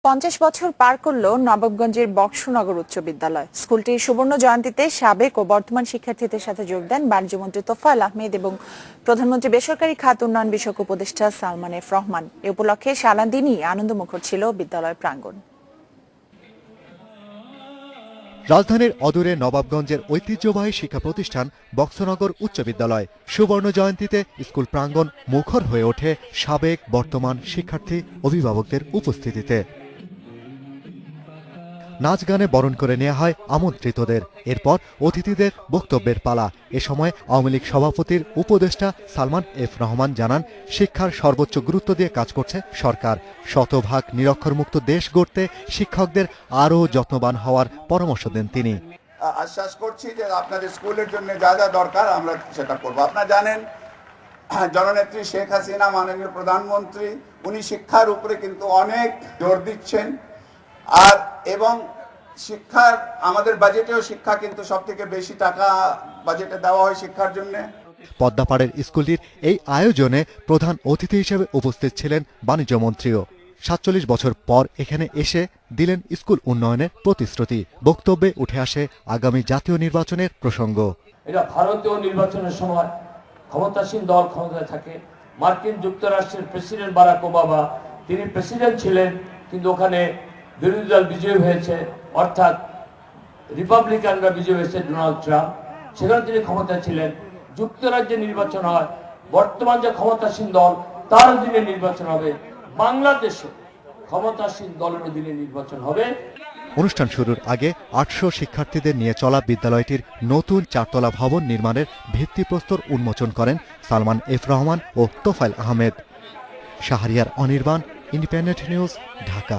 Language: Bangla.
50 বছর পার করল নবাবগঞ্জের বক্সনগর উচ্চ বিদ্যালয়। স্কুলটির সুবর্ণ জয়ন্তীতে সাবেক ও বর্তমান শিক্ষার্থীদের সাথে যোগ দেন বাণিজ্যমন্ত্রী তোফায়েল আহমেদ এবং প্রধানমন্ত্রী বেসরকারি খাত উন্নয়ন বিষয়ক উপদেষ্টা সালমান এফ রহমান। এ উপলক্ষে সারাদিনই আনন্দমুখর ছিল বিদ্যালয় প্রাঙ্গণ। রাজধানীর অদূরে নবাবগঞ্জের ঐতিহ্যবাহী শিক্ষা প্রতিষ্ঠান বক্সনগর উচ্চ বিদ্যালয় সুবর্ণ জয়ন্তীতে স্কুল প্রাঙ্গণ মুখর হয়ে ওঠে সাবেক বর্তমান শিক্ষার্থী অভিভাবকদের উপস্থিতিতে। নাচ গানে বরণ করে নেওয়া হয় আমন্ত্রিতদের। এরপর অতিথিদের বক্তব্যের পালা। এ সময় আওয়ামী লীগ সভাপতির উপদেষ্টা সালমান এফ রহমান জানান, শিক্ষার সর্বোচ্চ গুরুত্ব দিয়ে কাজ করছে সরকার। শতভাগ নিরক্ষরমুক্ত দেশ গড়তে শিক্ষকদের আরও যত্নবান হওয়ার পরামর্শ দেন তিনি। আশ্বাস করছি যে আপনাদের স্কুলের জন্য যা যা দরকার আমরা সেটা করব। আপনারা জানেন জননেত্রী শেখ হাসিনা মাননীয় প্রধানমন্ত্রী উনি শিক্ষার উপরে কিন্তু অনেক জোর দিচ্ছেন। আর এবং শিক্ষার আমাদের বাজেটেও শিক্ষা কিন্তু সবথেকে বেশি টাকা বাজেটে দেওয়া হয় শিক্ষার জন্য। পদ্মাপাড়ের স্কুলটির এই আয়োজনে প্রধান অতিথি হিসেবে উপস্থিত ছিলেন বাণিজ্যমন্ত্রীও। ৪৭ বছর পর এখানে এসে দিলেন স্কুল উন্নয়নের প্রতিশ্রুতি। বক্তব্যে উঠে আসে আগামী জাতীয় নির্বাচনের প্রসঙ্গ। এটা ভারতীয় নির্বাচনের সময় ক্ষমতাসীন দল ক্ষমতায় থাকে। মার্কিন যুক্তরাষ্ট্রের প্রেসিডেন্ট বারাক ওবামা তিনি প্রেসিডেন্ট ছিলেন, কিন্তু ওখানে বিরোধী দল বিজয়ী হয়েছে, অর্থাৎ রিপাবলিকানরা বিজয়ী হয়েছে ডোনাল্ড ট্রাম্প, সেখানে তিনি ক্ষমতায় ছিলেন। যুক্তরাজ্যে নির্বাচন হয়, বর্তমান যে ক্ষমতাসীন দল তার অধীনে নির্বাচন হবে। বাংলাদেশে ক্ষমতাসীন দলের অধীনে নির্বাচন হবে। অনুষ্ঠান শুরুর আগে ৮০০ শিক্ষার্থীদের নিয়ে চলা বিদ্যালয়টির নতুন 4তলা ভবন নির্মাণের ভিত্তিপ্রস্তর উন্মোচন করেন সালমান এফ রহমান ও তোফায়েল আহমেদ। Shahriar Anirban, independent news, Dhaka.